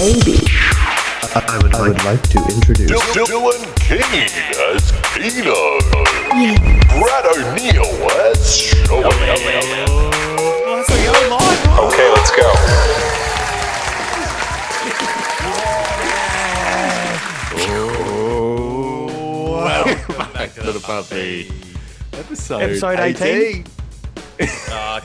baby. I would like to introduce Dylan King as Kino. Brad O'Neill as Show. Okay, let's go. Welcome back to the puppy. Episode 18.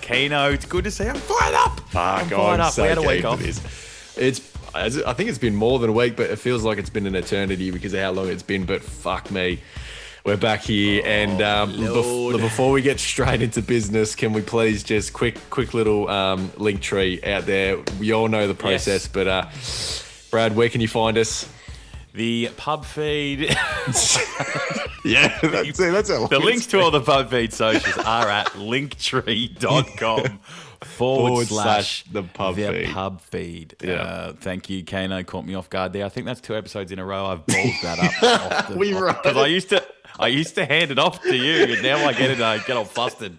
Kino, it's good to see you. I'm fired up. Fuck, fired up. So We had a week keen for off. this. I think it's been more than a week, but it feels like it's been an eternity because of how long it's been. But fuck me, we're back here. And before we get straight into business, can we please just quick little link tree out there? We all know the process, but Brad, where can you find us? The pub feed. Yeah, that's our The links to all the pub feed socials are at linktree.com / the pub feed. Pub feed. Yeah. Thank you, Kano. Caught me off guard there. I think that's 2 episodes in a row I've balled that up. Because I used to hand it off to you, and now I get it. I get all flustered.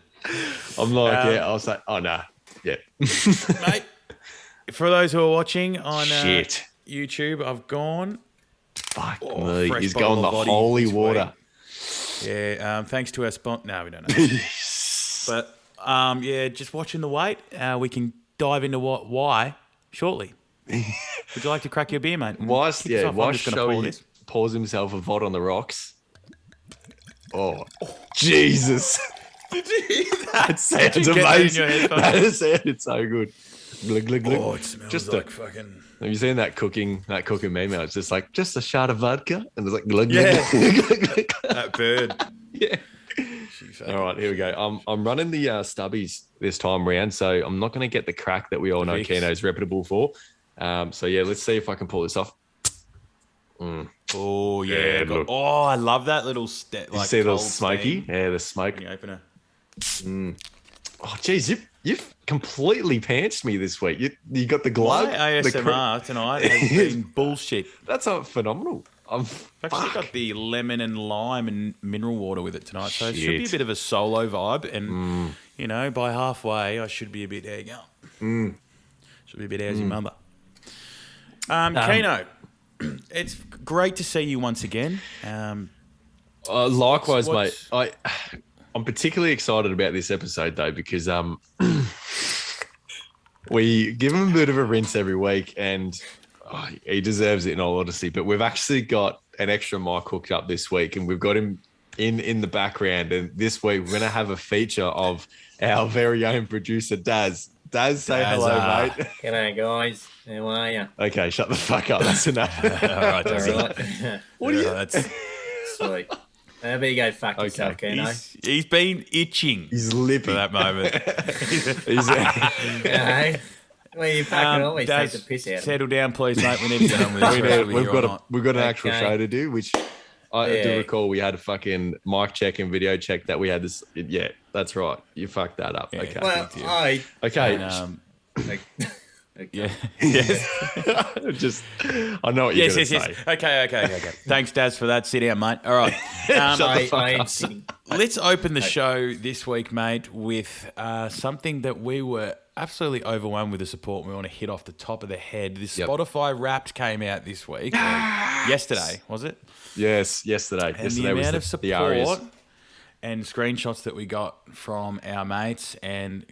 I'm like, I was like, oh no, yeah, Mate. For those who are watching on shit. YouTube, I've gone. Fuck me. Fresh He's bottle gone the of body holy this water. week. Yeah, thanks to our sponsor. No, we don't know. But just watching the weight. We can dive into why shortly. Would you like to crack your beer, mate? Whilst I'm just gonna pour Showy this. pours himself a VOD on the rocks. Oh, Jesus. Did you hear That sounds Did you get that in amazing. your headphones? That sounded so good. Glug, glug, glug. Oh, it smells Just like fucking. have you seen that cooking meme? It's just like, just a shot of vodka. And it's like, glug, glug, Yeah. glug, glug, glug. That bird. Yeah. All right, here we go. I'm running the stubbies this time round, so I'm not going to get the crack that we all know Vicks. Kino's reputable for. So yeah, let's see if I can pull this off. Oh yeah. Yeah, look. Oh, I love that little step. You Like see the cold smoky? steam Yeah, the smoke. when you open it. Oh, geez, you've completely pantsed me this week. You got the glove. My ASMR tonight has been bullshit. That's phenomenal. I've actually got the lemon and lime and mineral water with it tonight, so it should be a Shit. bit of a solo vibe. And by halfway, I should be a bit there you go. Should be a bit how's your mother. Kino, it's great to see you once again. Likewise, what's- mate. I'm particularly excited about this episode though because we give him a bit of a rinse every week, and he deserves it in all honesty. But we've actually got an extra mic hooked up this week, and we've got him in the background. And this week we're going to have a feature of our very own producer, Daz. Daz, say hello, mate. G'day guys, how are you? Okay, shut the fuck up. That's enough. All right, All that's right, What are you? That's, sweet. How about you go fuck yourself, Keno? he's been itching He's for lipping. that moment. Hey, well, you fucking always Daz, take the piss out of me. settle down, please, mate. We need to get on with this. rest of it We've here got or not. we've got an actual Okay. show to do, which I do Yeah. recall we had a fucking mic check and video check that we had this. Yeah, that's right. You fucked that up. Yeah. Okay. Well, you. Okay. And, okay. yeah. Yes. Just, I know what you're Yes, going yes, to yes. say. Okay. Thanks, Daz, for that. Sit down, mate. All right. I ain't sitting. Let's open the show this week, mate, with something that we were absolutely overwhelmed with the support. We want to hit off the top of the head. This Yep. Spotify Wrapped came out this week. Yesterday, was it? Yes, yesterday. And Yesterday the was amount of the Arias. support and screenshots that we got from our mates and,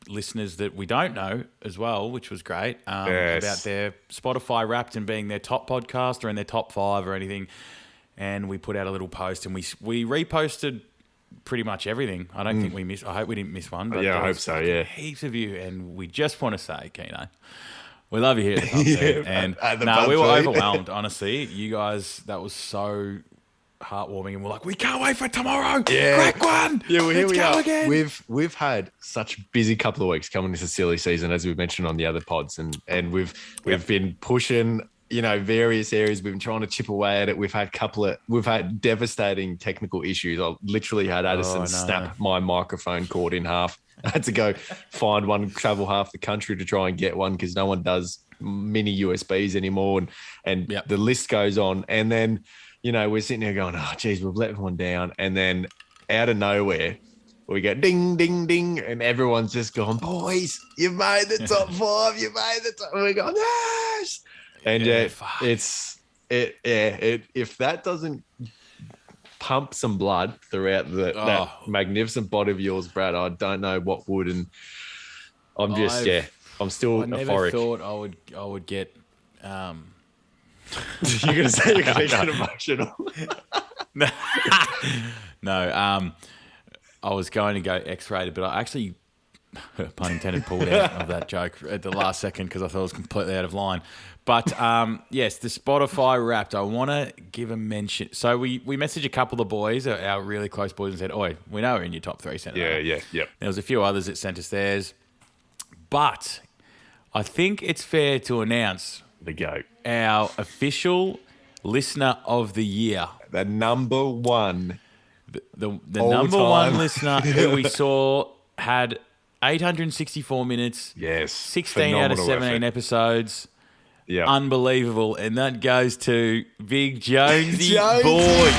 listeners that we don't know as well, which was great, Yes. about their Spotify Wrapped and being their top podcast or in their top 5 or anything. And we put out a little post and we reposted pretty much everything. I don't think we missed. I hope we didn't miss one. But Yeah, I there hope was so, fucking yeah. heaps of you, and we just want to say, Keno, we love you here at the pub Yeah, feed. And at the no, pub we were feed. overwhelmed. Honestly, you guys, that was so heartwarming, and we're like, we can't wait for tomorrow. Yeah. Crack one. Yeah, well, here Let's we go are. again. We've had such a busy couple of weeks coming into silly season, as we've mentioned on the other pods, and we've been pushing, various areas. We've been trying to chip away at it. We've had devastating technical issues. I literally had Addison no. snap my microphone cord in half. I had to go find one, travel half the country to try and get one because no one does mini USBs anymore, and Yep. the list goes on. And then, we're sitting there going, oh, geez, we've let one down. And then out of nowhere, we go ding, ding, ding, and everyone's just going, boys, you've made the top 5. You made the top. And we're going, yes. And if that doesn't pump some blood throughout that magnificent body of yours, Brad, I don't know what would. And I'm just, I'm still I never euphoric. thought I would get. You're going to say you're going to get emotional. No, I was going to go X-rated, but I actually, pun intended, pulled out of that joke at the last second because I thought it was completely out of line. But yes, the Spotify Wrapped, I want to give a mention. So we messaged a couple of the boys, our really close boys, and said, "Oi, we know we're in your top 3." Yeah. There was a few others that sent us theirs. But I think it's fair to announce The GOAT. our official listener of the year. The number one. The All number time. one listener who we saw had 864 minutes. Yes. 16 out of phenomenal 17 effort. episodes. Yeah. Unbelievable. And that goes to Big Jonesy Jonesy. boy.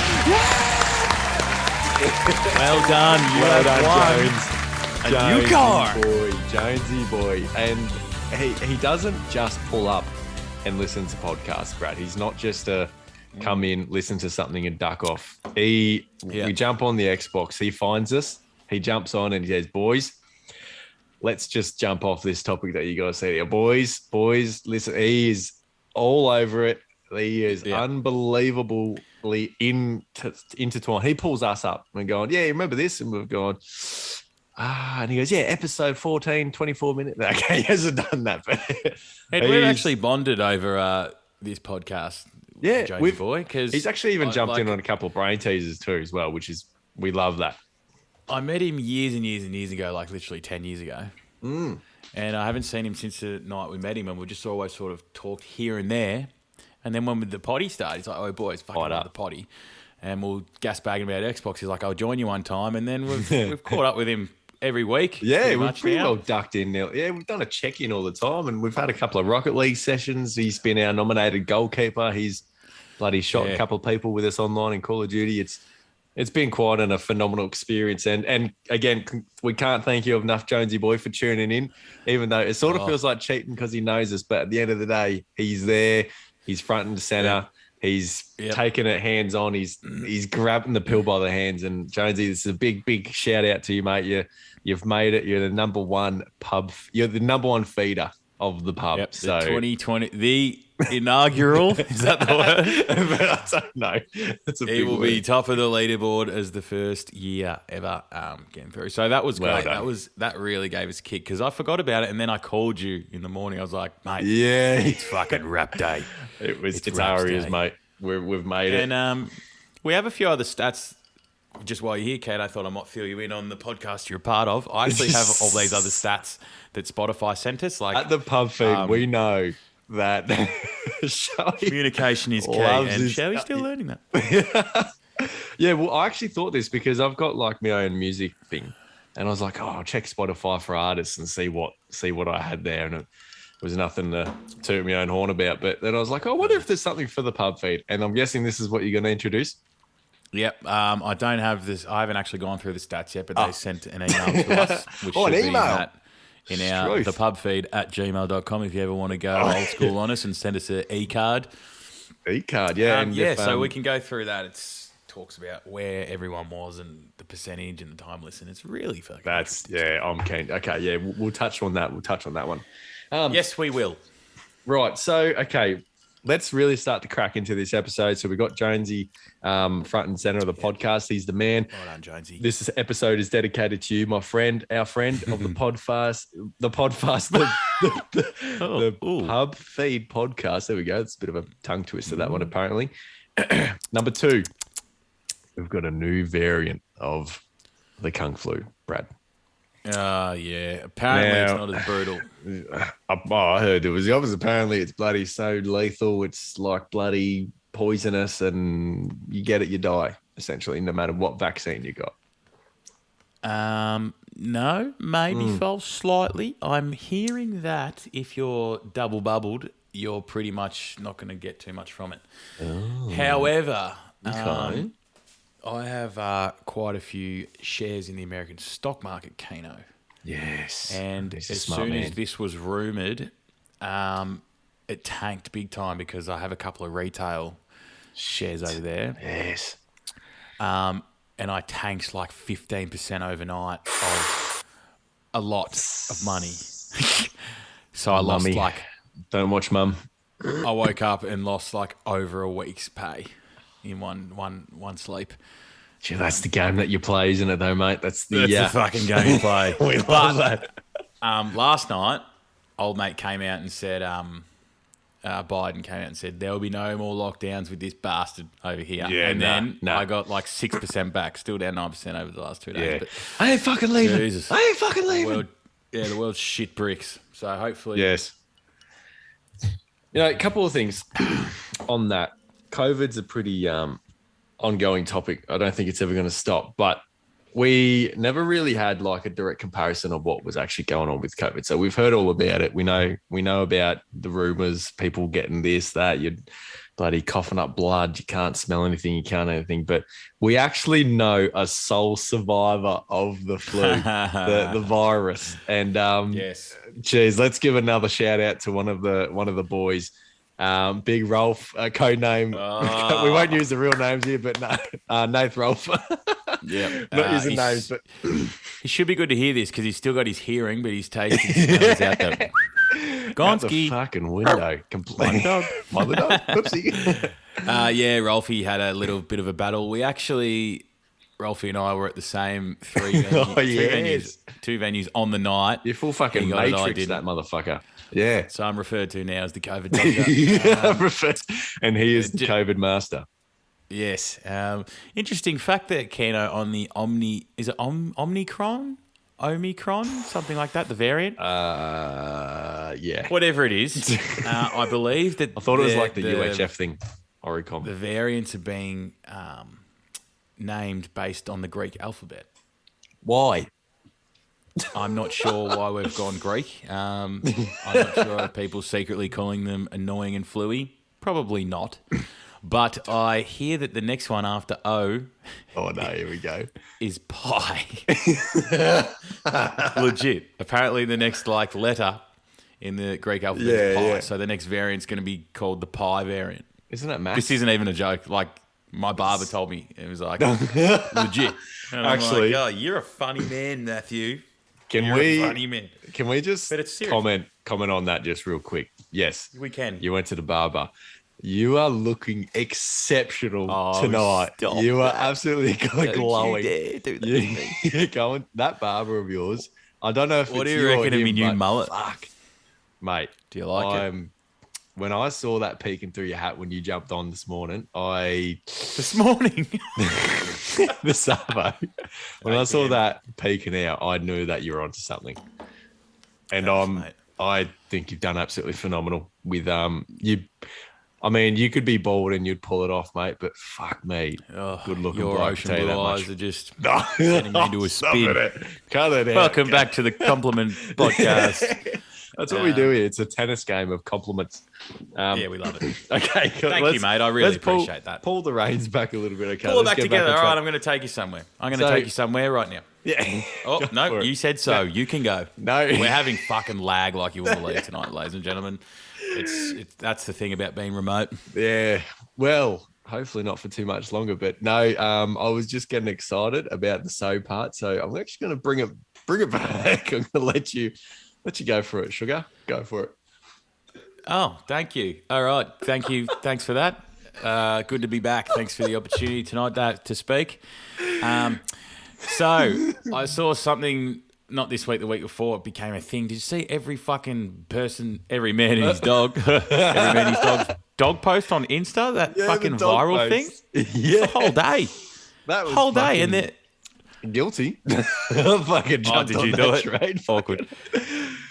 Well done. You have won a new car. Jonesy boy. And he doesn't just pull up and listen to podcasts, Brad. He's not just a come in, listen to something and duck off. We jump on the Xbox. He finds us. He jumps on and he says, boys, let's just jump off this topic that you guys see there. Boys, listen, he is all over it. He is unbelievably intertwined. He pulls us up and going, yeah, remember this? And we've gone, and he goes, yeah, episode 14, 24 minutes. Okay, he hasn't done that. But We've actually bonded over this podcast. Yeah, Jonesy boy, because he's actually even jumped in on a couple of brain teasers too as well, which is, we love that. I met him years and years and years ago, like literally 10 years ago. And I haven't seen him since the night we met him, and we just always sort of talked here and there. And then when the potty started, he's like, oh, boys, fucking love the potty. And we'll gas bagging about Xbox. He's like, I'll join you one time. And then we've caught up with him every week. Yeah, we've pretty well ducked in now. Yeah, we've done a check-in all the time, and we've had a couple of Rocket League sessions. He's been our nominated goalkeeper. He's bloody shot a couple of people with us online in Call of Duty. It's been quite a phenomenal experience. And again, we can't thank you enough, Jonesy boy, for tuning in, even though it sort of feels like cheating because he knows us. But at the end of the day, he's there. He's front and center. Yeah. He's taking it hands on. He's grabbing the pill by the hands. And Jonesy, this is a big shout out to you, mate. You've made it. You're the number one pub. You're the number one feeder of the pub. Yep, so the 2020, the inaugural, is that the word? I don't know. That's a he will word. be top of the leaderboard as the first year ever getting through. So that was great. That really gave us a kick because I forgot about it, and then I called you in the morning. I was like, mate, it's fucking rap day. It's our ears, mate. We've made it. And we have a few other stats. Just while you're here, Kate, I thought I might fill you in on the podcast you're a part of. I actually have all these other stats that Spotify sent us. Like at the pub feed, we know that communication is key, and Shelly's still learning that. Yeah, well, I actually thought this because I've got like my own music thing, and I was like, I'll check Spotify for artists and see what I had there, and it was nothing to toot my own horn about. But then I was like, I wonder if there's something for the pub feed, and I'm guessing this is what you're going to introduce. Yep. I don't have this. I haven't actually gone through the stats yet, but they sent an email to us, which should be in our the pub feed at gmail.com if you ever want to go old school on us and send us an e-card. E-card, yeah. So we can go through that. It talks about where everyone was and the percentage and the time listened. It's really fucking I'm keen. Okay, yeah, we'll touch on that. We'll touch on that one. Yes, we will. Right. So, okay, let's really start to crack into this episode. So we got Jonesy front and center of the podcast. He's the man. Well done, Jonesy. This episode is dedicated to you, my friend, our friend of the podfast, the pub feed podcast. There we go. It's a bit of a tongue twister, that one, apparently. Number 2, we've got a new variant of the Kung Flu, Brad. Yeah. Apparently it's not as brutal. I heard it was the opposite. Apparently it's bloody so lethal. It's like bloody poisonous, and you get it, you die, essentially, no matter what vaccine you got. No, maybe false slightly. I'm hearing that if you're double bubbled, you're pretty much not going to get too much from it. Oh. However, okay. I have quite a few shares in the American stock market, Kino. Yes. And He's a as smart soon man. as this was rumoured, it tanked big time because I have a couple of retail shares over there. Yes. And I tanked like 15% overnight of a lot of money. So I lost Mummy. like, Don't watch Mum. I woke up and lost like over a week's pay in one sleep. Gee, that's the game that you play, isn't it, though, mate? That's the fucking game you play. We love that. Last night, old mate came out and said, Biden came out and said, there will be no more lockdowns with this bastard over here. Yeah, and then nah. I got like 6% back, still down 9% over the last 2 days. Yeah. But I ain't fucking leaving. Jesus. I ain't fucking leaving. the world's shit bricks. So hopefully... Yes. You know, a couple of things on that. COVID's a pretty ongoing topic. I don't think it's ever going to stop, but we never really had like a direct comparison of what was actually going on with COVID. So we've heard all about it. We know about the rumors, people getting this, that, you're bloody coughing up blood, you can't smell anything, you can't anything. But we actually know a sole survivor of the flu, the virus. And Yes. geez, let's give another shout out to one of the boys. Big Rolf, code name. We won't use the real names here, but no, Nath Rolf. Yeah. Not using names, but He should be good to hear this because he's still got his hearing, but his taste is out there. out the Gonski. fucking window. Completely. Mother dog. Whoopsie. Yeah, Rolfie had a little bit of a battle. Rolfie and I were at the same Oh, yes. two venues on the night. You're full fucking He got it, I Matrix, didn't. that motherfucker. Yeah. So I'm referred to now as the COVID doctor. And he is the COVID master. Yes. Interesting fact there, Keno, on the Omnicron? Omicron? Something like that, the variant? Yeah. Whatever it is. I believe that... I thought it was like the UHF thing. Oricom. The variants are being named based on the Greek alphabet. Why? I'm not sure why we've gone Greek. I'm not sure are people secretly calling them annoying and fluey. Probably not. But I hear that the next one after O Oh, no, here we go. is pi. Legit. Apparently the next letter in the Greek alphabet is pi. Yeah. So the next variant's going to be called the pi variant. Isn't that math? This isn't even a joke. Like, my barber told me. It was like, legit. And I'm Actually- like, oh, you're a funny man, Matthew. Can You're we a funny man. Can we just But it's serious. comment on that just real quick? Yes. We can. You went to the barber. You are looking exceptional Oh, tonight. stop You are that. absolutely glowing. dare do that You're going that barber of yours. I don't know if What it's do you you or reckon of him, me new but mullet? Fuck, mate. Do you like it? When I saw that peeking through your hat when you jumped on this morning, This morning. the Savo. When I saw Damn. that peeking out, I knew that you were onto something. And Thanks, mate. I think you've done absolutely phenomenal with you. I mean, you could be bald and you'd pull it off, mate. But fuck me, good looking. Your bloke, I ocean tell you blue that eyes much. are just No, sending me into a stop spin. it. Cut it out. Welcome back to the Compliment Podcast. That's what we do here. It's a tennis game of compliments. Yeah, we love it. Okay, Thank you, mate. I really appreciate that. Pull the reins back a little bit. Okay, Pull it let's back get together. on All track. right, I'm going to take you somewhere. I'm going to So- take you somewhere right now. Yeah. Oh, Go no, for it. you said so. You can go. No. We're having fucking lag like you wouldn't believe tonight, ladies and gentlemen. It's that's the thing about being remote. Yeah. Well, hopefully not for too much longer. But no, I was just getting excited about the so part. So I'm actually going to bring it back. I'm going to let you go for it, sugar. Go for it. Oh, thank you. All right. Thank you. Thanks for that. Good to be back. Thanks for the opportunity tonight to speak. So I saw something, not this week, the week before, it became a thing. Did you see every fucking person, every man and his dog, every man and his dog post on Insta? That fucking the dog viral thing? post. Yeah. The whole day. That was Whole day. And fucking then guilty. Fucking jumped did on you that do it? train. Awkward.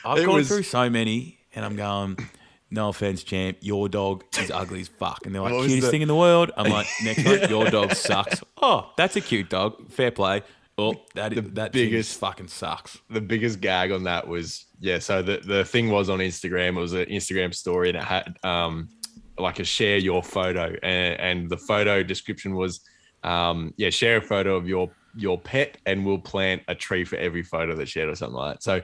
I've It gone was- through so many, and I'm going, no offense, champ, your dog is ugly as fuck. And they're like, What was cutest the- thing in the world. I'm like, next week, your dog sucks. Oh, that's a cute dog. Fair play. Oh, that biggest biggest- fucking sucks. The biggest gag on that was, so the thing was on Instagram. It was an Instagram story and it had like a share your photo, and the photo description was share a photo of your pet, and we'll plant a tree for every photo that's shared or something like that. So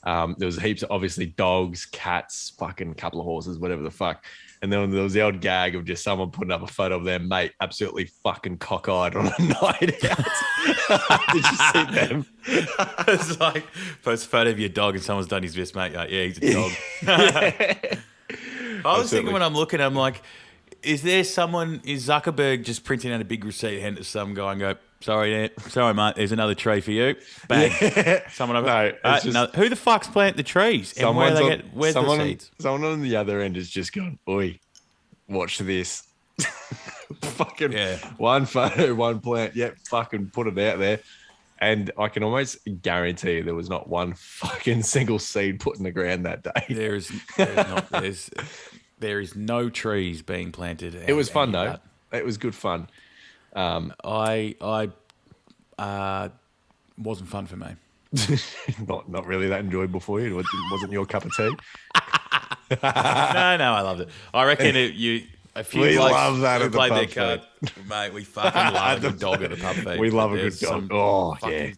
there was heaps of obviously dogs, cats, fucking couple of horses, whatever the fuck. And then there was the old gag of just someone putting up a photo of their mate absolutely fucking cockeyed on a night out. Did you see them? It's like, post a photo of your dog and someone's done his best, mate. Like, yeah, he's a dog. I was thinking when I'm looking, I'm like, is Zuckerberg just printing out a big receipt, hand it to some guy and go, sorry, mate, there's another tree for you. Bang. Someone over. No, who the fuck's planting the trees? And where's the seeds? Someone on the other end has just gone, oi, watch this. Fucking one photo, one plant. Yep, fucking put it out there. And I can almost guarantee there was not one fucking single seed put in the ground that day. There is no trees being planted. It was fun though. It was good fun. I wasn't fun for me. not really that enjoyable for you. It wasn't your cup of tea. No, I loved it. I reckon a few we blokes love that who at the played pub their card, mate. We fucking love a good dog at the pub feed. We love a good dog. Oh yeah,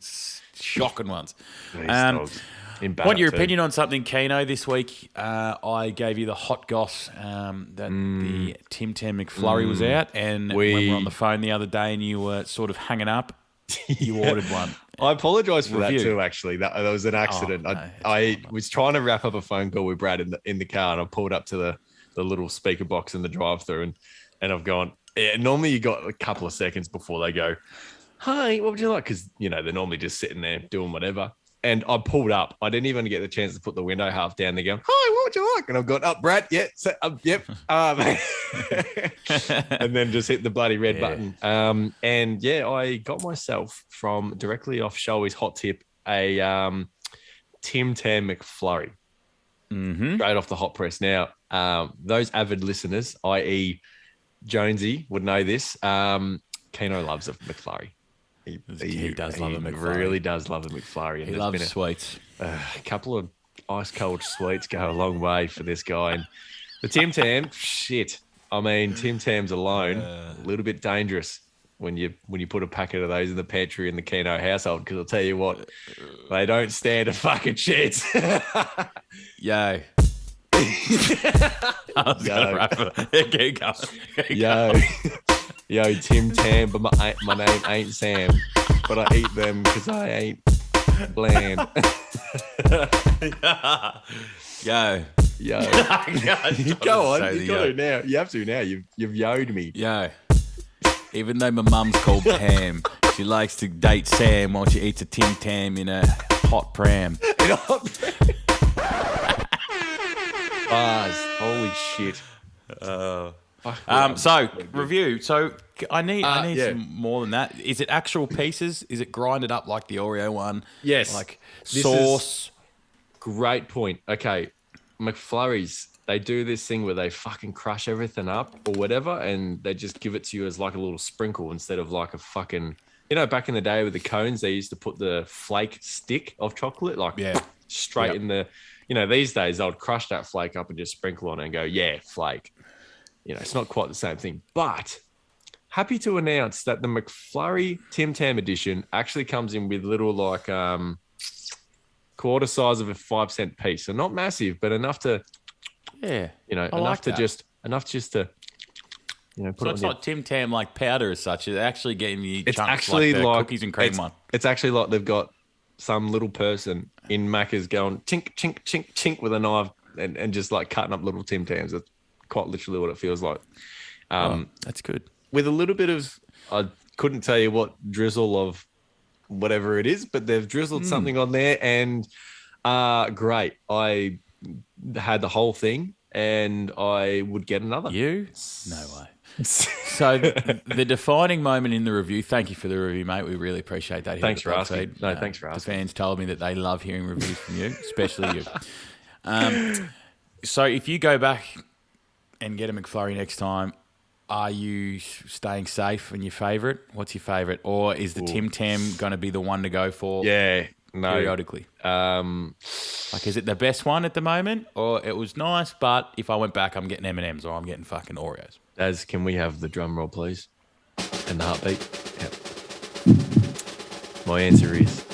shocking ones. These dogs. Want your opinion on something, Kino? This week, I gave you the hot goss that the Tam McFlurry was out, and when we were on the phone the other day, and you were sort of hanging up, you ordered one. I apologise for that too. Actually, that was an accident. I was trying to wrap up a phone call with Brad in the car, and I pulled up to the little speaker box in the drive-through, and I've gone. Yeah, normally you got a couple of seconds before they go, "Hi, what would you like?" Because they're normally just sitting there doing whatever. And I pulled up. I didn't even get the chance to put the window half down. They're going, "Hi, what would you like?" And I've gone, "Up, Brad, yeah, yep." And then just hit the bloody red button. And I got myself from directly off Shoei's hot tip a Tam McFlurry. Straight off the hot press. Now, those avid listeners, i.e. Jonesy, would know this. Kino loves a McFlurry. He does love a McFlurry. Really does love a McFlurry. And he loves sweets. A couple of ice cold sweets go a long way for this guy. And the Tim Tam, shit. I mean, Tim Tams alone, a little bit dangerous when you put a packet of those in the pantry in the Kino household. Because I'll tell you what, they don't stand a fucking chance. Yo. I was gonna wrap it. Keep going. Yo, Tim Tam, but my name ain't Sam, but I eat them because I ain't bland. Yo. Go on, you got to now. You have to now. You've yoed me. Yo. Even though my mum's called Pam, she likes to date Sam while she eats a Tim Tam in a hot pram. Bars. Holy shit. So review. So I need some more than that. Is it actual pieces? Is it grinded up like the Oreo one? Yes. Like sauce. Great point. Okay, McFlurries. They do this thing where they fucking crush everything up or whatever, and they just give it to you as like a little sprinkle instead of like a fucking. Back in the day with the cones, they used to put the flake stick of chocolate straight in the. These days they'll crush that flake up and just sprinkle on it and go, yeah, flake. It's not quite the same thing. But happy to announce that the McFlurry Tim Tam edition actually comes in with little like quarter size of a 5-cent piece. So not massive, but enough to enough to just to put so it's not Tim Tam like powder as such. It's actually getting the chunks actually like the cookies and cream one. It's actually like they've got some little person in Macca's going chink, chink, chink, chink with a knife and just like cutting up little Tim Tams. It's quite literally what it feels like. That's good. With a little bit of, I couldn't tell you what drizzle of whatever it is, but they've drizzled something on there and great. I had the whole thing and I would get another. You? No way. So the defining moment in the review, thank you for the review, mate. We really appreciate that. Thanks for asking. Thanks for asking. The fans told me that they love hearing reviews from you, especially you. So if you go back and get a McFlurry next time, are you staying safe in your favourite? What's your favourite? Or is the Tim Tam going to be the one to go for periodically? Like, is it the best one at the moment? Or it was nice, but if I went back, I'm getting M&Ms or I'm getting fucking Oreos. Can we have the drum roll, please? And the heartbeat. Yep. My answer is.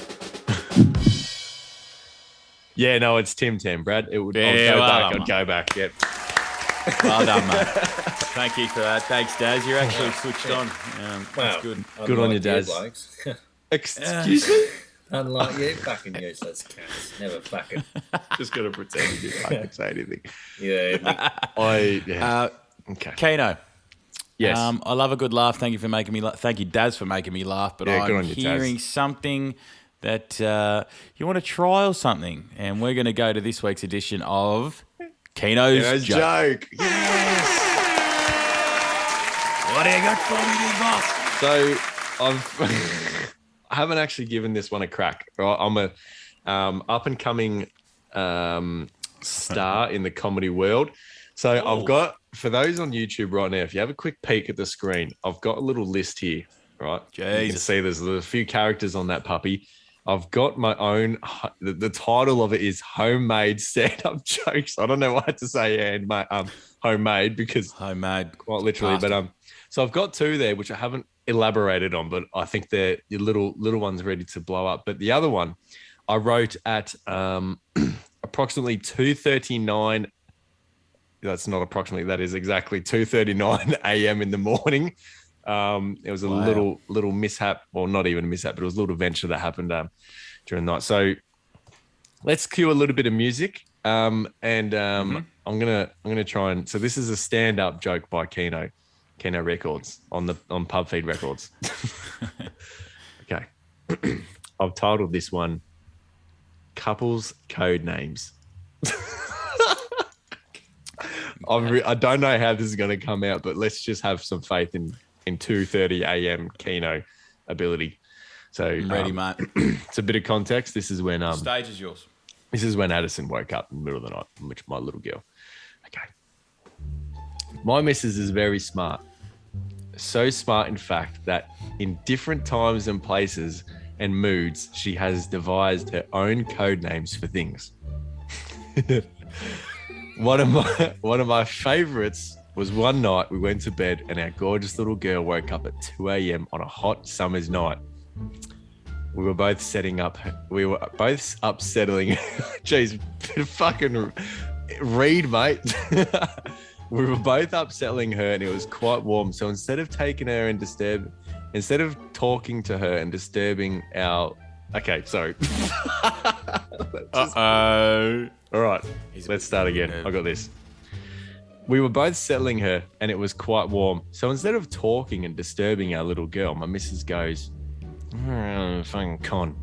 Yeah, no, it's Tim Tam, Brad. It would. I'd go back. Yep. Well done, mate. Thank you for that. Thanks, Daz. You're actually switched on. That's good. Good on you, Daz. Excuse me? Unlike you, fucking useless cunts. Never fucking. Just got to pretend you didn't fucking say anything. Yeah. Okay. Keno. Yes. I love a good laugh. Thank you for making me laugh. Thank you, Daz, for making me laugh. But Yeah, good I'm on you, hearing Daz. something that you want to trial something. And we're going to go to this week's edition of Kinos Joke. Yes. What do you got for me, big boss? So I haven't actually given this one a crack. Right? I'm a up and coming star in the comedy world. So I've got, for those on YouTube right now, if you have a quick peek at the screen, I've got a little list here, right? You can see there's a few characters on that puppy. I've got my own, the title of it is Homemade Stand-Up Jokes. I don't know what to say, and homemade, because Homemade. quite literally, but so I've got two there, which I haven't elaborated on, but I think they're your little ones ready to blow up. But the other one I wrote at approximately 2:39. That's not approximately. That is exactly 2:39 a.m. in the morning. It was a little mishap, or not even a mishap, but it was a little adventure that happened during the night. So let's cue a little bit of music, I'm gonna try and. So this is a stand-up joke by Kino Records on Pub Feed Records. Okay, I've titled this one "Couples Code Names." I don't know how this is going to come out, but let's just have some faith in 2:30 a.m. Kino ability. So Ready, mate. It's a bit of context. This is when Stage is yours. This is when Addison woke up in the middle of the night, which my little girl. Okay. My missus is very smart. So smart, in fact, that in different times and places and moods, she has devised her own code names for things. One of my favorites was one night we went to bed and our gorgeous little girl woke up at 2 a.m. on a hot summer's night. We were both settling. Jeez, fucking read, mate. We were both upselling her and it was quite warm. So instead of talking to her and disturbing our... Okay, sorry. Uh-oh. All right, let's start again. I got this. We were both settling her and it was quite warm. So instead of talking and disturbing our little girl, my missus goes, fucking con.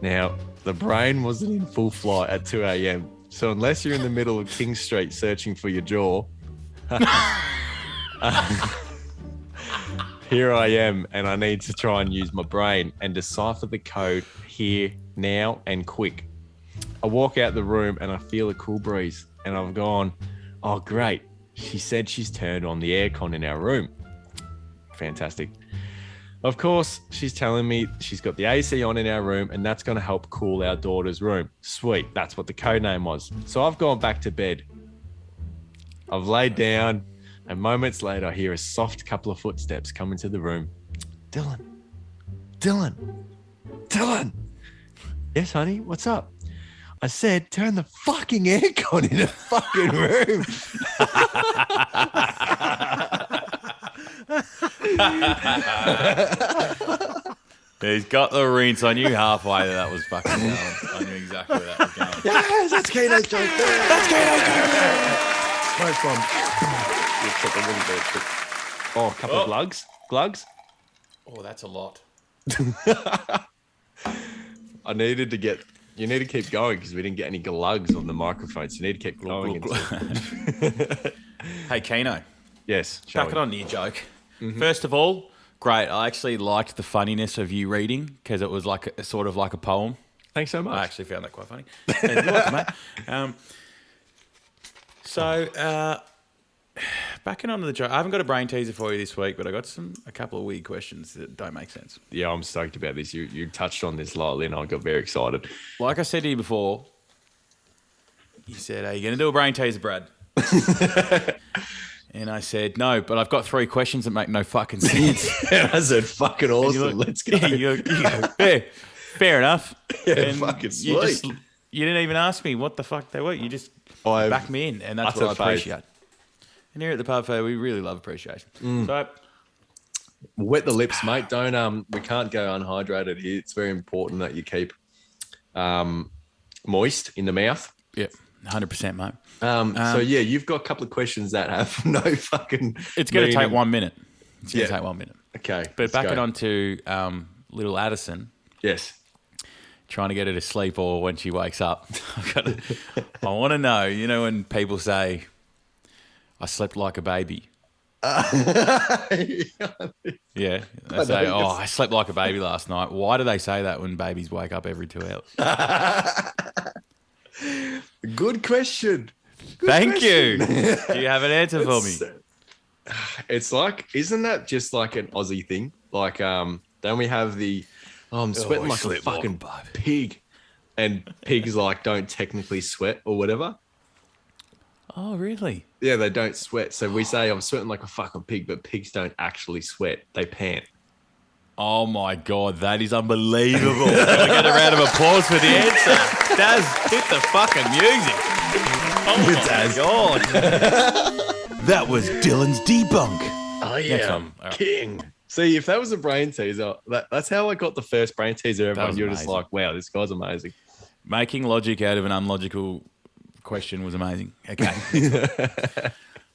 Now, the brain wasn't in full flight at 2 a.m. So unless you're in the middle of King Street searching for your jaw, here I am and I need to try and use my brain and decipher the code here, now, and quick. I walk out the room and I feel a cool breeze and I've gone, oh, great. She said she's turned on the aircon in our room. Fantastic. Of course, she's telling me she's got the AC on in our room and that's going to help cool our daughter's room. Sweet. That's what the code name was. So I've gone back to bed. I've laid down and moments later I hear a soft couple of footsteps come into the room. Dylan. Yes, honey. What's up? I said, turn the fucking aircon in the fucking room. He's got the rinse. I knew halfway that was fucking going. I knew exactly where that was going. Yes, that's Kino's joke. That's Kino's joke. Oh, a couple of glugs. Oh, that's a lot. I needed to get... You need to keep going because we didn't get any glugs on the microphone. So you need to keep going. Hey, Kino. Yes. Chuck it on to your joke. Mm-hmm. First of all, great. I actually liked the funniness of you reading because it was like sort of like a poem. Thanks so much. I actually found that quite funny. You're welcome, mate. Backing onto the joke, I haven't got a brain teaser for you this week, but I got a couple of weird questions that don't make sense. Yeah, I'm stoked about this. You touched on this lightly, and I got very excited. Like I said to you before, you said, "Are you going to do a brain teaser, Brad?" And I said, no, but I've got 3 questions that make no fucking sense. And I said, fucking awesome. Let's go. You go, fair enough. Yeah, And fucking sweet. You didn't even ask me what the fuck they were. You just backed me in, and that's what I appreciate. And here at the Parfait, we really love appreciation. So, wet the lips, mate. Don't we can't go unhydrated here. It's very important that you keep moist in the mouth. yeah, 100%, mate. So yeah, you've got a couple of questions that have no fucking. It's going to take meaning. 1 minute. It's going to take 1 minute. Okay, But backing on to little Addison, yes. trying to get her to sleep or when she wakes up. I want to know, you know, when people say, I slept like a baby. Yeah. They say, I slept like a baby last night. Why do they say that when babies wake up every 2 hours? Good question. Thank you. Do you have an answer for me? It's like, isn't that just like an Aussie thing? Like, don't we have the, I'm sweating like a fucking pig, and pigs like don't technically sweat or whatever. Oh, really? Yeah, they don't sweat. So we say I'm sweating like a fucking pig, but pigs don't actually sweat. They pant. Oh, my God. That is unbelievable. Can I get a round of applause for the answer? Daz, hit the fucking music. Oh, my God. That was Dylan's debunk. I Next am one. All right. king. See, if that was a brain teaser, that's how I got the first brain teaser ever. was And you're just amazing. like, wow, this guy's amazing. Making logic out of an unlogical question was amazing. Okay.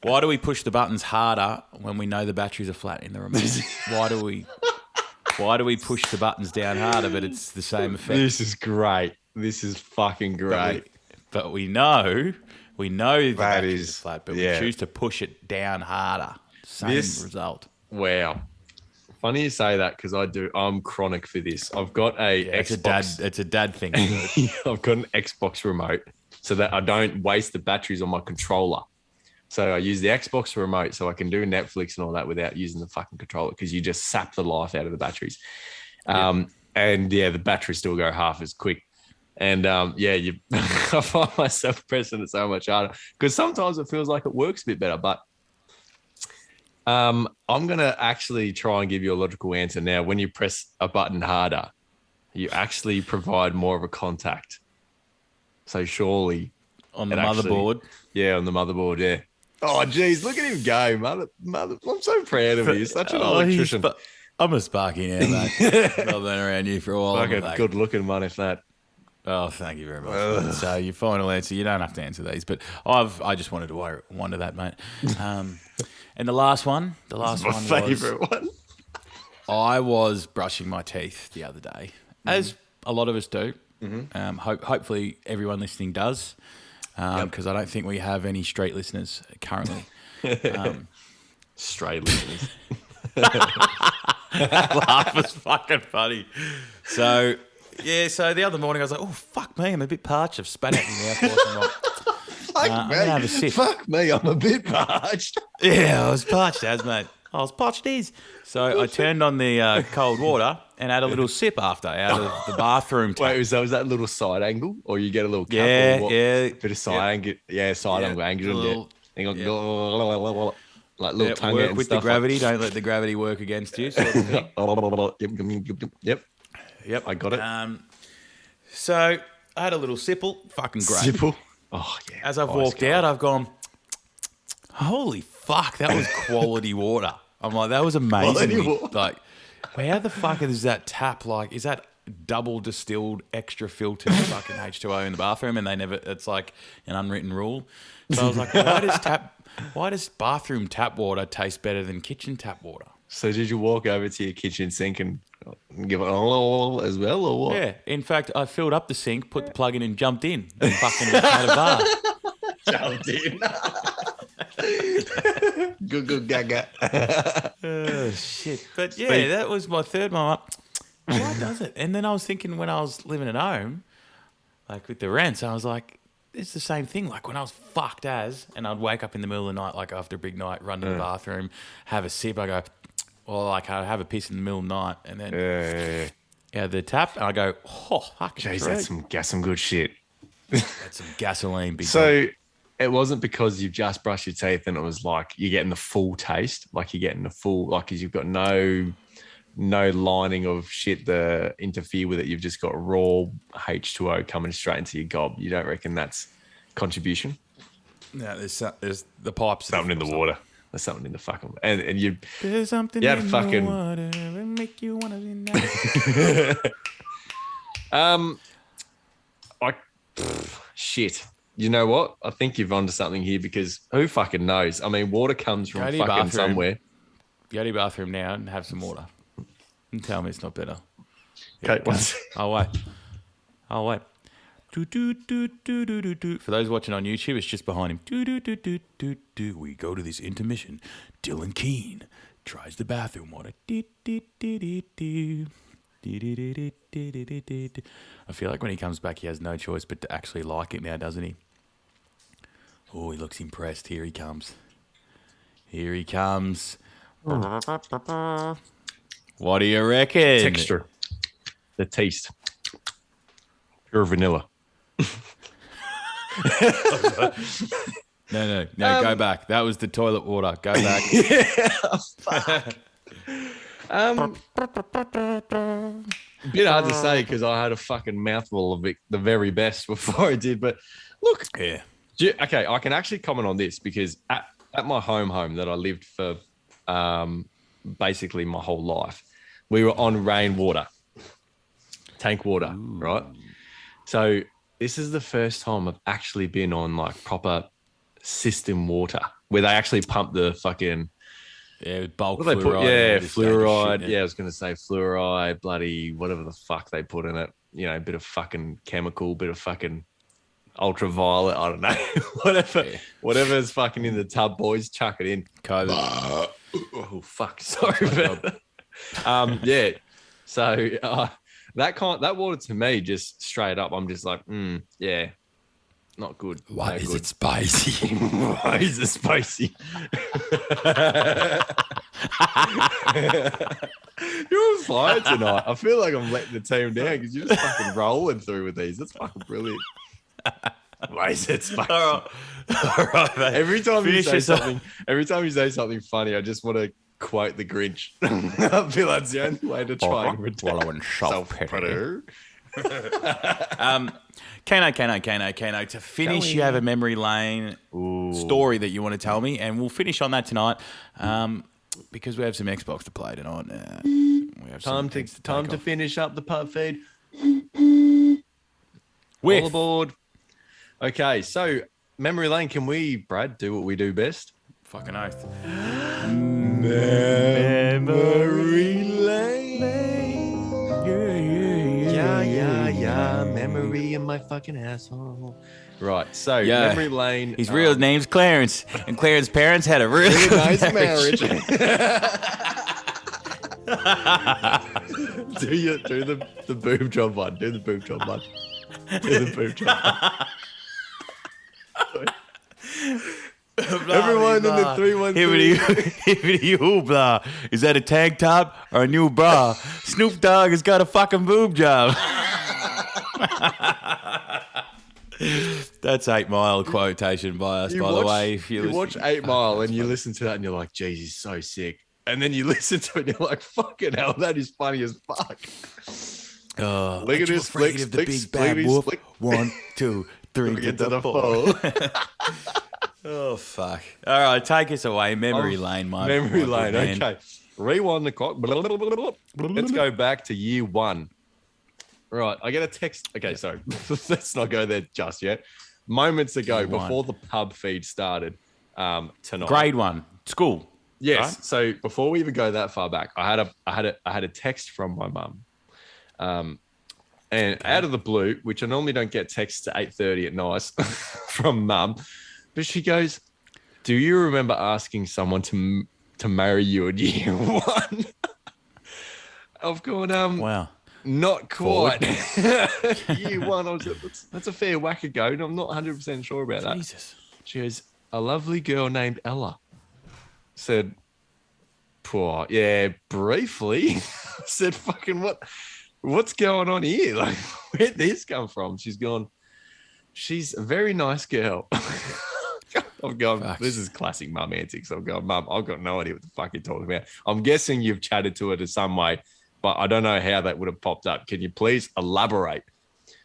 Why do we push the buttons harder when we know the batteries are flat in the remote? Why do we push the buttons down harder, but it's the same effect? This is great. This is fucking great. But we know the batteries is- are flat, but yeah. we choose to push it down harder. Same result. Wow. Funny you say that because I'm chronic for this. I've got a Xbox. It's a dad thing. I've got an Xbox remote so that I don't waste the batteries on my controller. So I use the Xbox remote so I can do Netflix and all that without using the fucking controller because you just sap the life out of the batteries. And yeah, the batteries still go half as quick. And I find myself pressing it so much harder because sometimes it feels like it works a bit better. But I'm going to actually try and give you a logical answer now. When you press a button harder, you actually provide more of a contact. So surely On the motherboard. on the motherboard, yeah. Oh, geez, look at him go, mother. I'm so proud of you. You're such an electrician. I'm a sparky now, mate. I've been around you for a while. Fucking mate. good looking one, if that. Oh, thank you very much. mate. So your final answer, you don't have to answer these, but I just wanted to wonder that, mate. And the last one My was favourite one. I was brushing my teeth the other day, as a lot of us do. Hopefully everyone listening does, because I don't think we have any street listeners currently. Straight listeners. Laugh was fucking funny. So the other morning I was like, oh, fuck me, I'm a bit parched. I've spat out my mouth. I'm like, I'm going to have a sip. Fuck me, I'm a bit parched. Yeah, I was parched as, mate. I was parched as. So I turned on the cold water and had a little sip after out of the bathroom tap. Wait, was that a little side angle? Or you get a little cap? Yeah, or what? yeah. Bit of side angle. Yeah, side angle. Little- Like little tongue out work and with the stuff. gravity. Don't let the gravity work against you. Sort of thing. Yep. Yep. I got it. So I had a little sipple. Fucking great. Simple. Oh, yeah. As I've Ice walked cold. out, I've gone, holy fuck, that was quality water. I'm like, that was amazing. Quality water. Like, how the fuck is that tap? Like, is that double distilled, extra filtered fucking H2O in the bathroom? And it's like an unwritten rule. So I was like, why does bathroom tap water taste better than kitchen tap water? So did you walk over to your kitchen sink and give it a as well, or what? Yeah. In fact, I filled up the sink, put the plug in and jumped in. And fucking had a bath. Jumped in. Good gaga. Oh, shit. But yeah, that was my third one. Why does it? And then I was thinking when I was living at home, like with the rents, I was like, it's the same thing. Like when I was fucked and I'd wake up in the middle of the night, like after a big night, run to the bathroom, have a sip. I go, or like I'd have a piss in the middle of the night and then the tap, and I go, oh, fucking Jeez, that's some good shit. that's some gasoline. Big So it wasn't because you've just brushed your teeth and it was like you're getting the full taste, like you're getting the full, like because you've got no lining of shit to interfere with it. You've just got raw H2O coming straight into your gob. You don't reckon that's contribution? No, there's the pipes. Something in the water. There's something in the fucking and you. There's something in the water and make you wanna be shit. You know what? I think you've onto something here because who fucking knows? I mean, water comes from fucking somewhere. Go to your bathroom now and have some water. And tell me it's not better. Okay, I'll wait. Do, do, do, do, do, do, do. For those watching on YouTube, it's just behind him. Do, do, do, do, do, do. We go to this intermission. Dylan Keane tries the bathroom water. Do, do, do, do, do. Do, do, do, do, do, do, do, do. I feel like when he comes back, he has no choice but to actually like it now, doesn't he? Oh, he looks impressed. Here he comes. Here he comes. What do you reckon? Texture. The taste. Pure vanilla. No, go back. That was the toilet water. Go back. Bit hard to say because I had a fucking mouthful of it, the very best before I did. But look, yeah. Okay, I can actually comment on this because at my home that I lived for basically my whole life, we were on rainwater, tank water, right? So this is the first time I've actually been on like proper system water where they actually pump the fucking bulk what they fluoride. put, fluoride. Shit, I was going to say fluoride, bloody whatever the fuck they put in it. You know, a bit of fucking chemical, bit of fucking ultraviolet. I don't know, whatever's fucking in the tub, boys, chuck it in. COVID. Oh fuck, sorry about that. Yeah. So that water to me, just straight up, I'm just like, yeah, not good. Why is it spicy? Why is it spicy? You're on fire tonight. I feel like I'm letting the team down because you're just fucking rolling through with these. That's fucking brilliant. Why is it spicy? All right, mate. Every time you say something funny, I just want to quote the Grinch. I feel that's the only way to try and retain self-pity. Kano. To finish, you have a memory lane story that you want to tell me, and we'll finish on that tonight because we have some Xbox to play tonight. We have time to finish up the pub feed. All aboard. Okay, so memory lane. Can we, Brad, do what we do best? Fucking oath. Memory lane. Yeah. Memory in my fucking asshole. Right, so memory lane. His real name's Clarence, and Clarence's parents had a really nice marriage. Do the boob job one. Do the boob job one. Do the boob job. Everyone in the 313. Hibbity blah. Is that a tank top or a new bra? Snoop Dogg has got a fucking boob job. That's 8 Mile quotation by us, by the way. If you watch 8 Mile and you listen to that and you're like, geez, he's so sick. And then you listen to it and you're like, fucking hell, that is funny as fuck. Look at this flick, of the big bad wolf. 1, 2, 3, get to the 4. Oh, fuck. All right, take us away. Memory lane, mate. Memory lane, okay. Rewind the clock. Let's go back to year 1. Right, I get a text. Okay, sorry. Let's not go there just yet. Moments ago, before the pub feed started tonight. Grade 1, school. Yes. Right? So before we even go that far back, I had a text from my mum. And out of the blue, which I normally don't get texts at 8:30 at night from mum, but she goes, "Do you remember asking someone to marry you in year 1?" I've gone, wow. Not quite. Year 1, I was that's a fair whack ago, and I'm not 100% sure about that. Jesus. She goes, "A lovely girl named Ella." Said, "Poor, yeah, briefly." Said, "Fucking what's going on here? Like, where'd this come from?" She's gone, "She's a very nice girl." I've gone, this is classic mum antics. I've gone, Mum, I've got no idea what the fuck you're talking about. I'm guessing you've chatted to her to some way, but I don't know how that would have popped up. Can you please elaborate?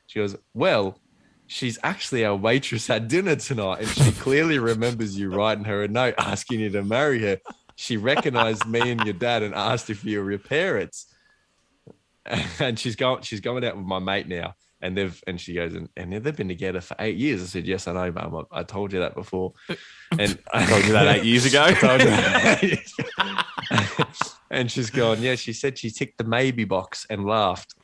She goes, well, she's actually our waitress at dinner tonight, and she clearly remembers you writing her a note asking you to marry her. She recognized me and your dad and asked if you were your parents. And she's going out with my mate now. And she goes, and they've been together for 8 years. I said, yes, I know, Mum. I told you that before. And I told you that 8 years ago. And she's gone, yeah, she said she ticked the maybe box and laughed.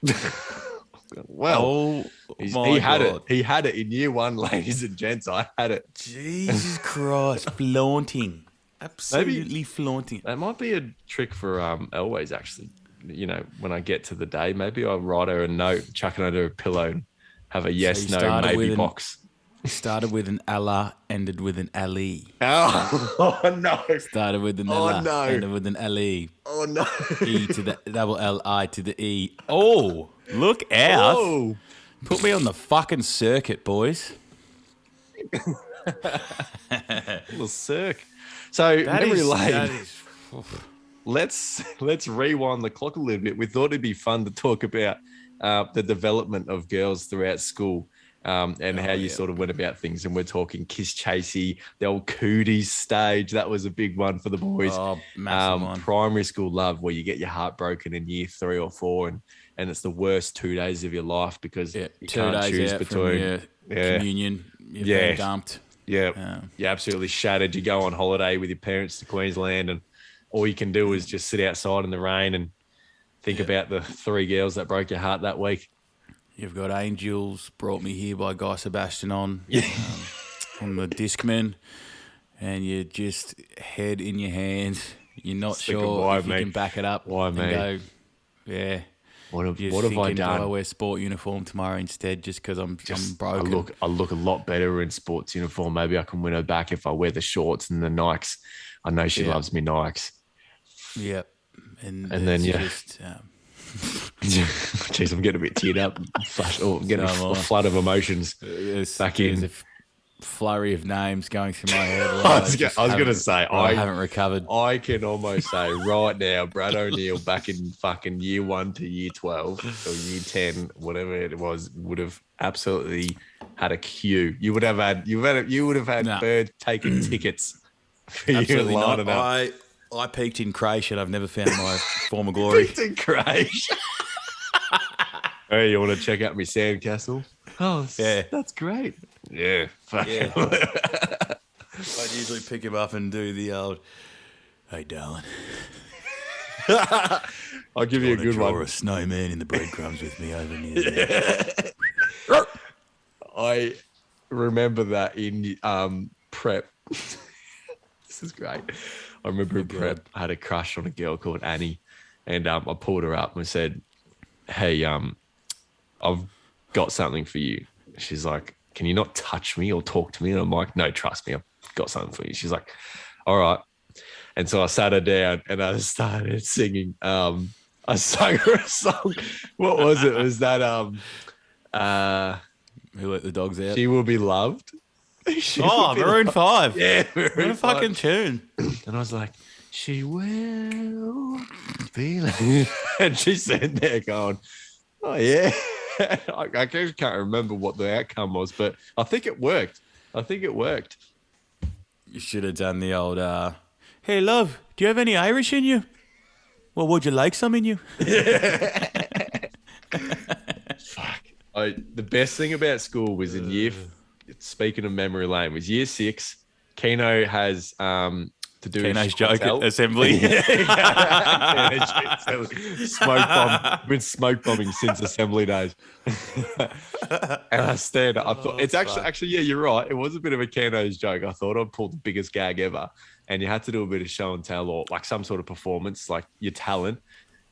Well, he had it. He had it in year one, ladies and gents. I had it. Jesus Christ. Flaunting. Absolutely flaunting. That might be a trick for Elways, actually. You know, when I get to the day, maybe I'll write her a note, chuck it under a pillow, and have a yes, no, maybe box. Started with an Allah, ended with an Ali. Oh no! Started with an Allah, ended with an Ali. Oh no! E to the double L, I to the E. Oh, look out! Oh. Put me on the fucking circuit, boys. Little circ. So memory lane. Let's rewind the clock a little bit. We thought it'd be fun to talk about the development of girls throughout school and how you sort of went about things. And we're talking kiss chasey, the old cooties stage. That was a big one for the boys. Oh, massive one. Primary school love, where you get your heart broken in year 3 or 4, and it's the worst 2 days of your life because you can't choose between communion. You've been dumped. Yeah, you're absolutely shattered. You go on holiday with your parents to Queensland, and all you can do is just sit outside in the rain and think about the 3 girls that broke your heart that week. You've got Angels, Brought Me Here by Guy Sebastian on the Discman, and you're just head in your hands. You're not sure if you can back it up. Why me? Go, yeah. What have I done? Do I wear sport uniform tomorrow instead just because I'm broken? I look a lot better in sports uniform. Maybe I can win her back if I wear the shorts and the Nikes. I know she loves me Nikes. Yep. And then, just, jeez, I'm getting a bit teared up. I'm getting a flood of emotions back in. There's a flurry of names going through my head. I was going to say, I haven't recovered. I can almost say right now, Brad O'Neill back in fucking year 1 to year 12 or year 10, whatever it was, would have absolutely had a queue. You would have had Bird taking tickets for absolutely you not. lining up. I peaked in Croatia and I've never found my former glory. Peaked in Croatia. Hey, you want to check out my sandcastle? Oh, yeah. That's great. Yeah. Yeah. I'd usually pick him up and do the old, hey, darling. I'll give you a good one. Draw a snowman in the breadcrumbs with me over near there. I remember that in prep. This is great. I remember in prep, I had a crush on a girl called Annie, and I pulled her up and said, hey, I've got something for you. She's like, can you not touch me or talk to me? And I'm like, no, trust me, I've got something for you. She's like, all right. And so I sat her down and I started singing. I sang her a song. What was it? It was that Who Let the Dogs Out? She Will Be Loved. Maroon 5. Yeah, what a fucking tune. And I was like, she will be loved. And she's sitting there going, oh, yeah. I just can't remember what the outcome was, but I think it worked. You should have done the old, hey, love, do you have any Irish in you? Well, would you like some in you? Fuck. The best thing about school was in speaking of memory lane, was year 6. Kino has to do Kinos Joke assembly. Smoke bomb. Been smoke bombing since assembly days. And I stand up. I thought it's actually, yeah, you're right. It was a bit of a Kinos joke. I thought I'd pulled the biggest gag ever, and you had to do a bit of show and tell or like some sort of performance, like your talent.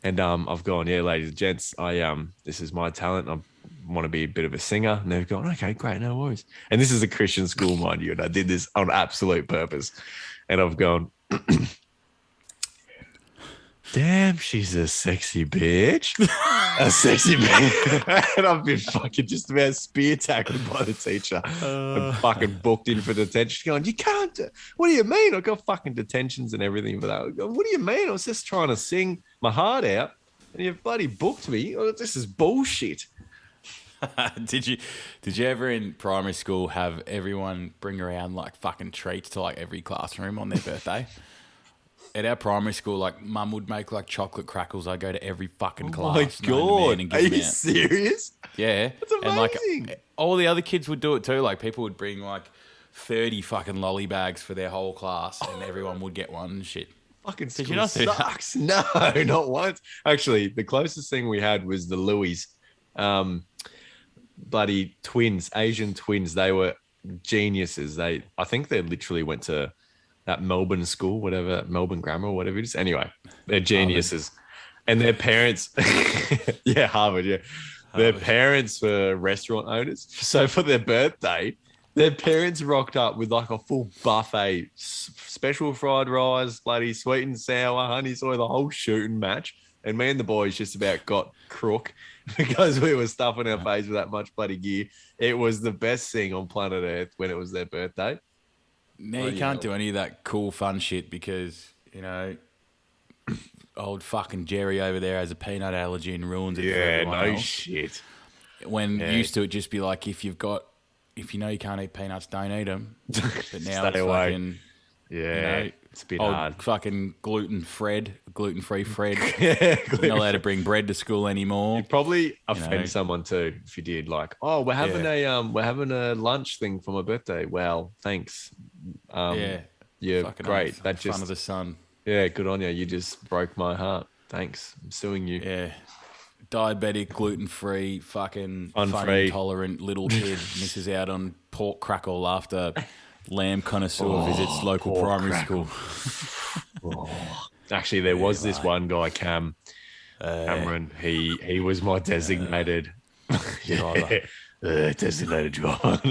And I've gone, yeah, ladies and gents, this is my talent. I want to be a bit of a singer. And they've gone, okay, great, no worries. And this is a Christian school, mind you, and I did this on absolute purpose. And I've gone, damn, she's a sexy bitch. A sexy bitch. And I've been fucking just about spear tackled by the teacher and fucking booked in for detention. She's going, you can't. What do you mean? I got fucking detentions and everything for that. I go, what do you mean? I was just trying to sing my heart out and you bloody booked me. Oh, this is bullshit. Did you ever in primary school have everyone bring around like fucking treats to like every classroom on their birthday? At our primary school, like mum would make like chocolate crackles. I go to every fucking class. My God, and are give them you out. serious? Yeah, That's amazing. And like all the other kids would do it too. Like people would bring like 30 fucking lolly bags for their whole class, and everyone would get one and shit. Fucking Did school you not do that? sucks. No, not once. Actually, the closest thing we had was the Louis. Bloody twins, Asian twins. They were geniuses. I think they literally went to that Melbourne school, whatever, Melbourne Grammar or whatever it is. Anyway, they're geniuses. And their parents, yeah, Harvard, yeah. Their parents were restaurant owners. So for their birthday, their parents rocked up with like a full buffet, special fried rice, bloody sweet and sour, honey soy, the whole shooting match. And me and the boys just about got crook because we were stuffing our face with that much bloody gear. It was the best thing on planet Earth when it was their birthday. Now you can't do any of that cool fun shit because, you know, old fucking Jerry over there has a peanut allergy and ruins it for everyone no else. shit. When used to it just be like, if you know you can't eat peanuts, don't eat them. But now it's away. fucking, Yeah, you know, it's a bit old hard. fucking gluten-free Fred. Yeah, You're not allowed to bring bread to school anymore. you'd probably offend know. someone too if you did. Like, oh, we're having a lunch thing for my birthday. Well, thanks. Yeah, Fucking great. fun That just of the sun. yeah, good on you. You just broke my heart. Thanks. I'm suing you. Yeah. Diabetic, gluten-free, fucking Fun-free. fun-intolerant little kid misses out on pork crackle after lamb connoisseur visits local pork primary crackle. school. Actually, there was this one guy, Cameron. He was my designated designated driver.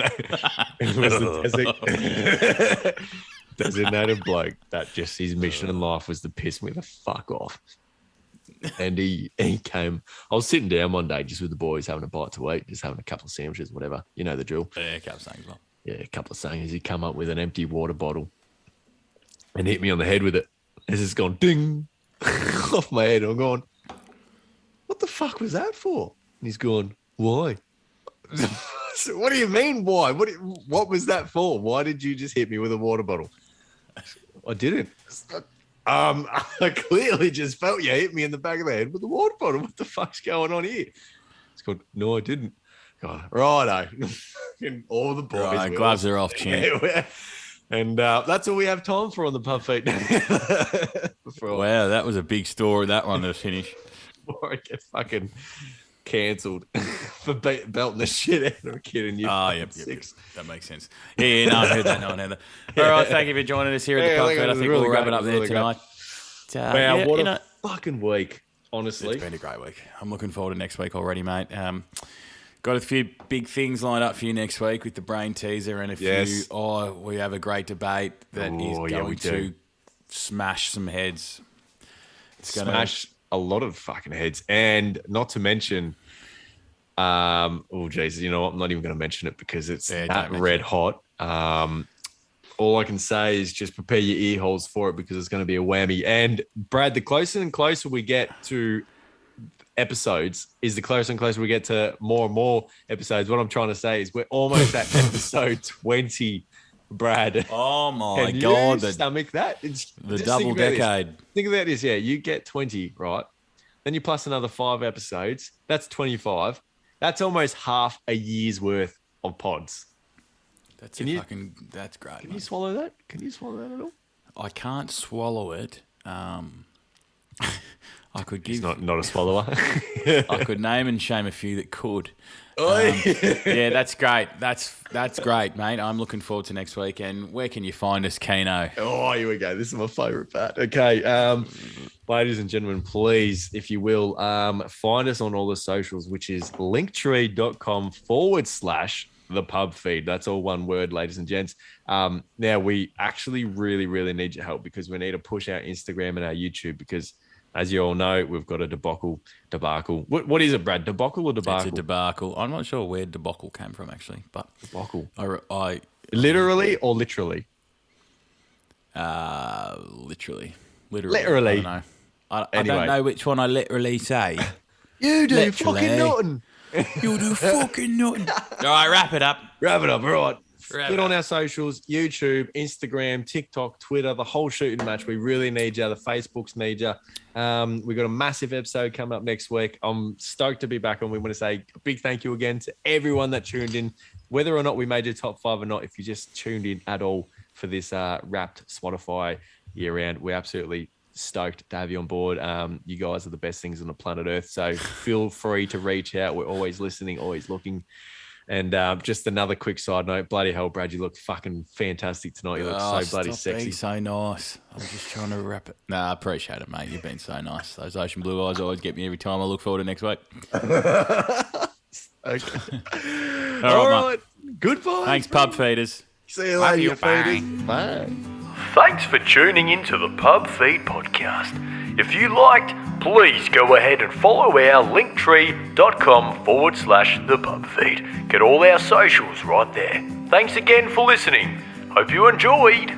It was the designated bloke that just his mission in life was to piss me the fuck off. And he came. I was sitting down one day just with the boys having a bite to eat, just having a couple of sandwiches, whatever. You know the drill. Yeah, a couple of things. Yeah, a couple of sayings. He come up with an empty water bottle and hit me on the head with it. As it's gone ding off my head. I'm going, what the fuck was that for? And he's going, why? So what do you mean, why? What was that for? Why did you just hit me with a water bottle? I didn't. I clearly just felt you hit me in the back of the head with a water bottle. What the fuck's going on here? It's called, no, I didn't. God, righto. And all the boys. Right, gloves are off, champ. Yeah, and that's all we have time for on the pub feet. Wow, that was a big story, that one to finish. Before I get fucking cancelled for belting the shit out of a kid and you. Oh, yep. That makes sense. Yeah, no, I heard that. No one heard that. All right, thank you for joining us here at the pub feet. I think we'll wrap it up there tonight. Wow, what a fucking week, honestly. It's been a great week. I'm looking forward to next week already, mate. Got a few big things lined up for you next week with the brain teaser and a few. Oh, we have a great debate that is going to smash some heads. It's going to smash a lot of fucking heads, and not to mention, oh Jesus, you know what? I'm not even going to mention it because it's that red hot. All I can say is just prepare your ear holes for it because it's going to be a whammy. And Brad, the closer and closer we get to episodes is the closer and closer we get to more and more episodes. What I'm trying to say is we're almost at episode 20, Brad. Oh my Can God. you stomach that? It's The just double decade. Think about this. Yeah, you get 20, right? Then you plus another 5 episodes. That's 25. That's almost half a year's worth of pods. That's great. Can you swallow that? Can you swallow that at all? I can't swallow it. I could give. He's not a swallower. I could name and shame a few that could. Yeah, that's great. That's great, mate. I'm looking forward to next week. And where can you find us, Kino? Oh, here we go. This is my favourite part. Okay, ladies and gentlemen, please, if you will, find us on all the socials, which is linktree.com/the pub feed. That's all one word, ladies and gents. Now, we actually really, really need your help because we need to push our Instagram and our YouTube because as you all know, we've got a debacle. What is it, Brad? Debacle or debacle? It's a debacle. I'm not sure where debacle came from, actually. But Debacle. I Literally or literally? literally. I Literally. don't know. I Anyway. don't know which one I literally say. You do Literally. fucking nothing. You do fucking nothing. All right, wrap it up. Wrap it up. All right. Wrap Get it on up. our socials, YouTube, Instagram, TikTok, Twitter, the whole shooting match. We really need you. The Facebooks need you. We've got a massive episode coming up next week. I'm stoked to be back on. We want to say a big thank you again to everyone that tuned in, whether or not we made your top 5 or not. If you just tuned in at all for this wrapped Spotify year round, we're absolutely stoked to have you on board. You guys are the best things on the planet Earth. So feel free to reach out. We're always listening, always looking. And just another quick side note, bloody hell, Brad, you look fucking fantastic tonight. You look so bloody stop sexy. being so nice. I'm just trying to wrap it. Nah, I appreciate it, mate. You've been so nice. Those ocean blue eyes always get me every time. I look forward to next week. Okay. All right, right. Goodbye. Thanks, pub feeders. See you Love later, you. you feeders. Bye. Thanks for tuning into the Pub Feed podcast. If you liked, please go ahead and follow our linktree.com/thepubfeed. Get all our socials right there. Thanks again for listening. Hope you enjoyed.